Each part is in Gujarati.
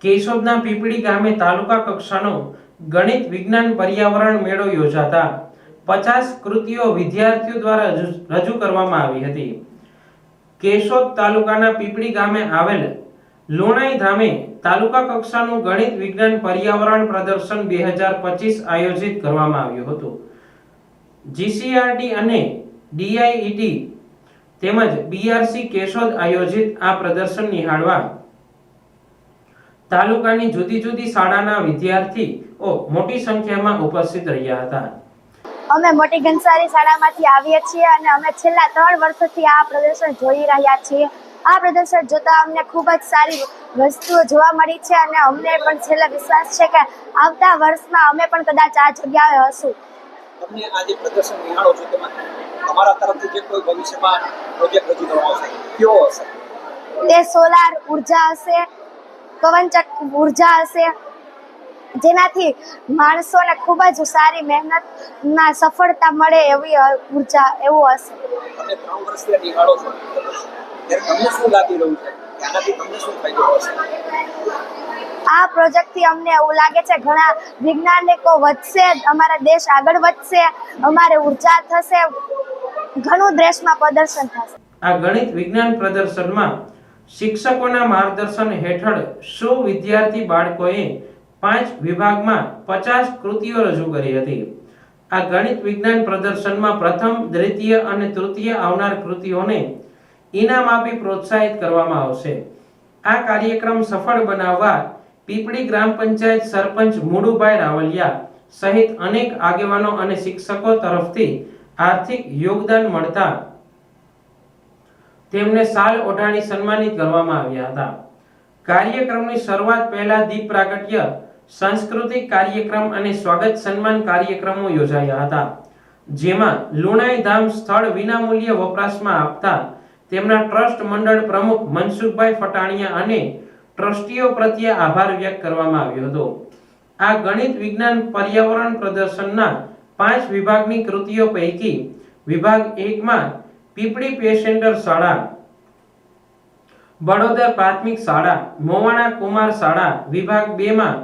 કેશોદના પીપળી ગામે તાલુકા કક્ષાનો ગણિત વિજ્ઞાન પર્યાવરણ મેળો યોજાતા 50 કૃતિઓ વિદ્યાર્થીઓ દ્વારા રજૂ કરવામાં આવી હતી। કેશોદ તાલુકાના પીપળી ગામે આવેલ લુણાઈ ધામે તાલુકા કક્ષાનું ગણિત વિજ્ઞાન પર્યાવરણ પ્રદર્શન 2025 આયોજિત કરવામાં આવ્યું હતું। જીસીઆરટી અને ડીઆઈઈટી તેમજ બીઆરસી કેશોદ આયોજિત આ પ્રદર્શન નિહાળવા તાલુકાની જુદી જુદી શાળાના વિદ્યાર્થીઓ મોટી સંખ્યામાં ઉપસ્થિત રહ્યા હતા। અમે મોટી ઘનસારી શાળામાંથી આવીએ છીએ અને અમે છેલ્લા 3 વર્ષોથી આ પ્રદર્શન જોઈ રહ્યા છીએ। આ પ્રદર્શન જોતા અમને ખૂબ જ સારી વસ્તુઓ જોવા મળી છે અને અમને પણ છેલ્લે વિશ્વાસ છે કે આવતા વર્ષમાં અમે પણ કદાચ આ જગ્યાએ હશું। તમને આજે પ્રદર્શન નિહાળો છો તમારા તરફથી જે કોઈ ભવિષ્યમાં પ્રોજેક્ટ રજૂ કરવામાં આવશે કેવો હશે? તે સોલાર ઉર્જા હશે, પવનચક્કી ઉર્જા હશે, જેનાથી માણસોને ખૂબ જ સારી મહેનતમાં સફળતા મળે એવી ઉર્જા એવું હશે। તમે 3 વર્ષથી નિહાળો છો ત્યારે તમને શું લાગી રહ્યું છે? આનાથી તમને શું ફાયદો થશે? આ પ્રોજેક્ટથી અમને એવું લાગે છે ઘણા વૈજ્ઞાનિકો વધશે, અમારા દેશ આગળ વધશે, અમારે ઉર્જા થશે, ઘણું દેશમાં પ્રદર્શન થશે। આ ગણિત વિજ્ઞાન પ્રદર્શનમાં શિક્ષકોના માર્ગદર્શન હેઠળ 100 વિદ્યાર્થી બાળકોએ 5 વિભાગમાં 50 કૃતિઓ રજૂ કરી હતી। આ ગણિત વિજ્ઞાન પ્રદર્શનમાં પ્રથમ, દ્વિતીય અને તૃતીય આવનાર કૃતિઓને ઇનામ આપી પ્રોત્સાહિત કરવામાં આવશે। આ કાર્યક્રમ સફળ બનાવવા પીપળી ગ્રામ પંચાયત સરપંચ મુડુભાઈ રાવલિયા સહિત અનેક આગેવાનો અને શિક્ષકો તરફથી આર્થિક યોગદાન મળતા તેમને શાલ ઓઢાડી સન્માનિત કરવામાં આવ્યા હતા। કાર્યક્રમની શરૂઆત પહેલા દીપ પ્રાગટ્ય, સાંસ્કૃતિક કાર્યક્રમ અને સ્વાગત સન્માન કાર્યક્રમો યોજાયા હતા, જેમાં લુણાઈ ધામ સ્થળ વિનામૂલ્ય વપરાશમાં આપતા તેમના ટ્રસ્ટ મંડળ પ્રમુખ મનસુખભાઈ ફટાણિયા અને ટ્રસ્ટીઓ પ્રત્યે આભાર વ્યક્ત કરવામાં આવ્યો હતો। આ ગણિત વિજ્ઞાન પર્યાવરણ પ્રદર્શનના 5 વિભાગની કૃતિઓ પૈકી વિભાગ 1 માં પીપળી પે સેન્ટર શાળા, બડોદર પ્રાથમિક શાળા, મોવાણા કુમાર શાળા, વિભાગ 2 માં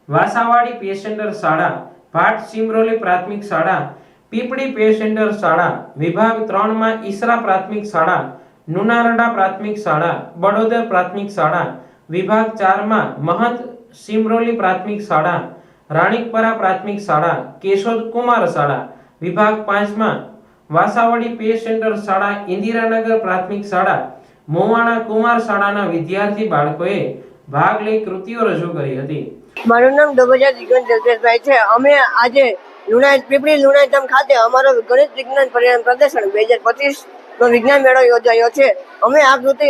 વાસાવાડી પે સેન્ટર શાળા, ભાટ સિમરોલી પ્રાથમિક શાળા, પીપળી પે સેન્ટર શાળા, વિભાગ 3 માં ઈસરા પ્રાથમિક શાળા, નુનારડા પ્રાથમિક શાળા, બડોદર પ્રાથમિક શાળા, વિભાગ 4 માં મહંત સિમરોલી પ્રાથમિક શાળા, રાણીકપરા પ્રાથમિક શાળા, કેશોદ કુમાર શાળા, વિભાગ 5 માં વાસાવાડી પે સેન્ટર શાળા, ઇન્દિરાનગર પ્રાથમિક શાળા, મોવાણા કુમાર શાળાના વિદ્યાર્થી બાળકોએ ભાગ લઈ કૃતિઓ રજૂ કરી હતી। મારું નામ ડોબોજા દિગંત જગદીશભાઈ છે। અમે આજે પીપળી લુણાઈ ધામ ખાતે અમારો ગણિત વિજ્ઞાન પર્યાવરણ પ્રદર્શન 2025 નો વિજ્ઞાન મેળો યોજાયો છે। અમે આ કૃતિ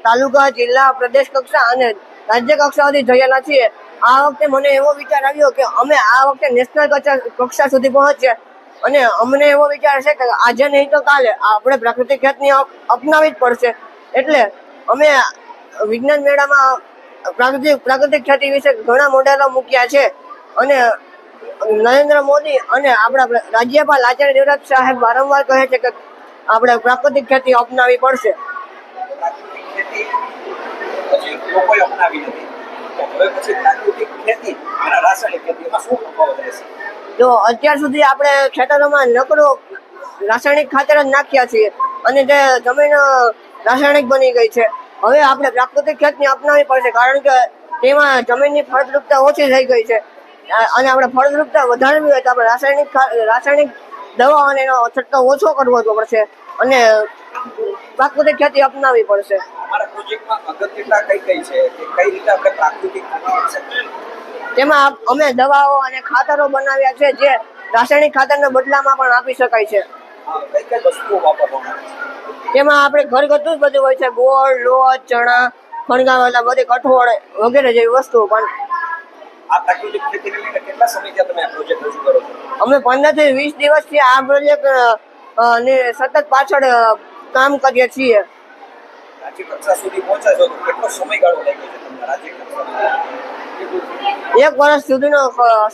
તાલુકા, જિલ્લા, પ્રદેશ કક્ષા અને રાજ્ય કક્ષા સુધી જયેલા છીએ। આ વખતે મને એવો વિચાર આવ્યો કે અમે આ વખતે નેશનલ કક્ષા સુધી પહોંચ્યા અને અમને એવો વિચાર છે કે આજે નહીં તો કાલે આપણે પ્રાકૃતિક ખેતી અપનાવી જ પડશે। એટલે અમે વિજ્ઞાન મેળામાં પ્રાકૃતિક ખેતી વિશે ઘણા મોડેલો મૂક્યા છે અને નરેન્દ્ર મોદી અને આપણા રાજ્યપાલ આચાર્ય દેવવ્રત સાહેબ વારંવાર કહે છે કે આપણે પ્રાકૃતિક ખેતી અપનાવી પડશે। લોકોએ અપનાવી નથી તો હવે પછી પ્રાકૃતિક ખેતી અને રાસાયણિક ખેતીમાં શું તફાવત રહેશે? જો અત્યાર સુધી આપણે ખેતરોમાં નકરું રાસાયણિક ખાતર જ નાખ્યા છીએ અને તે જમીન રાસાયણિક બની ગઈ છે। હવે આપણે પ્રાકૃતિક ખેતી અપનાવવી પડશે કારણ કે તેમાં જમીનની ફળદ્રુપતા ઓછી થઈ ગઈ છે અને આપણે ફળદ્રુપતા વધારવી હોય તો આપણે રાસાયણિક દવાઓ અને એનો છંટકાવ ઓછો કરવો પડશે અને પ્રાકૃતિક ખેતી અપનાવવી પડશે। અમારા પ્રોજેક્ટમાં અગત્યતા કઈ છે કે કઈ રીતે આપણે પ્રાકૃતિક ખેતી કરી શકીએ? તેમાં અમે દવાઓ અને ખાતરો બનાવ્યા છે જે રાસાયણિક ખાતરના બદલામાં પણ આપી શકાય છે। કઈ કઈ વસ્તુઓ વાપરવામાં આવે છે? તેમાં આપણે ઘરગથ્થુ જ બધું હોય છે, ગોળ, લોટ, ચણા, ફણગાવેલા, બધી કઠોળ વગેરે જેવી વસ્તુઓ પણ। આ પ્રાકૃતિક ખેતીને લઈને કેટલા સમયથી તમે આ પ્રોજેક્ટ રજૂ કરો છો? અમે 15 થી 20 દિવસથી આ પ્રોજેક્ટ સતત પાછળ કામ કરીએ છીએ। રાજ્ય કક્ષા સુધી પહોંચ્યા છો તો કેટલો સમયગાળો લાગ્યો છે તમને રાજ્ય કક્ષા? 1 વર્ષ સુધીનો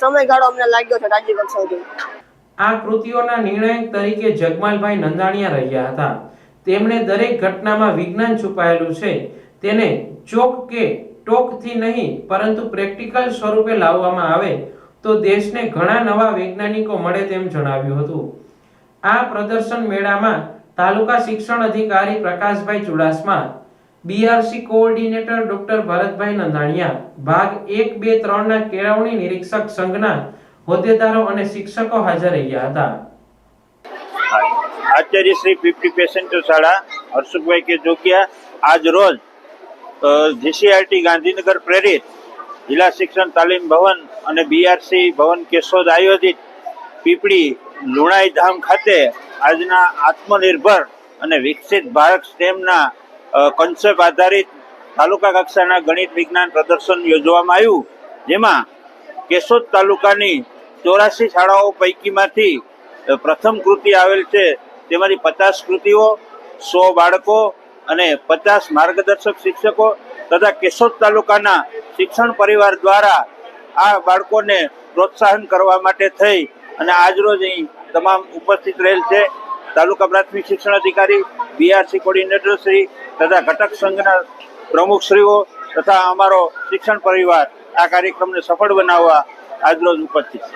સમયગાળો અમને લાગ્યો છે રાજ્ય કક્ષા સુધી। આ કૃતિઓના નિર્ણાયક તરીકે જગમાલભાઈ નંદાણીયા રહ્યા હતા। તેમણે દરેક ઘટનામાં વિજ્ઞાન છુપાયેલું છે તેને ચોક કે ટોકથી નહીં પરંતુ પ્રેક્ટિકલ સ્વરૂપે લાવવામાં આવે તો દેશને ઘણા નવા વૈજ્ઞાનિકો મળે તેમ જણાવ્યું હતું. આ પ્રદર્શન મેળામાં તાલુકા શિક્ષણ અધિકારી Prakashbhai Chudasama, BRC coordinator doctor Bharatbhai Nandaniya, ભાગ 1, 2, 3 ના કેળવણી નિરીક્ષક સંઘના હોદ્દેદારો અને શિક્ષકો હાજર રહ્યા હતા. આચાર્ય શ્રી પીપળી પે સેન્ટર શાળા હર્ષુભાઈ કે જોકિયા આજ રોજ જીસીઆરટી ગાંધીનગર પ્રેરિત જિલ્લા શિક્ષણ તાલીમ ભવન અને બીઆરસી ભવન કેશોદ આયોજિત પીપળી લુણાઈ ધામ ખાતે આજના આત્મનિર્ભર અને વિકસિત ભારત સ્ટેમના કોન્સેપ્ટ આધારિત તાલુકા કક્ષાના ગણિત વિજ્ઞાન પ્રદર્શન યોજવામાં આવ્યું, જેમાં કેશોદ તાલુકાની 84 શાળાઓ પૈકીમાંથી પ્રથમ કૃતિ આવેલ છે. તેમાંથી 50 કૃતિઓ, 100 બાળકો અને 50 માર્ગદર્શક શિક્ષકો તથા કેશોદ તાલુકાના શિક્ષણ પરિવાર દ્વારા આ બાળકોને પ્રોત્સાહન કરવા માટે થઈ અને આજરોજ અહીં તમામ ઉપસ્થિત રહેલ છે. તાલુકા પ્રાથમિક શિક્ષણ અધિકારી, બીઆરસી કોર્ડિનેટર શ્રી તથા ઘટક સંઘના પ્રમુખશ્રીઓ તથા અમારો શિક્ષણ પરિવાર આ કાર્યક્રમને સફળ બનાવવા આજરોજ ઉપસ્થિત છે.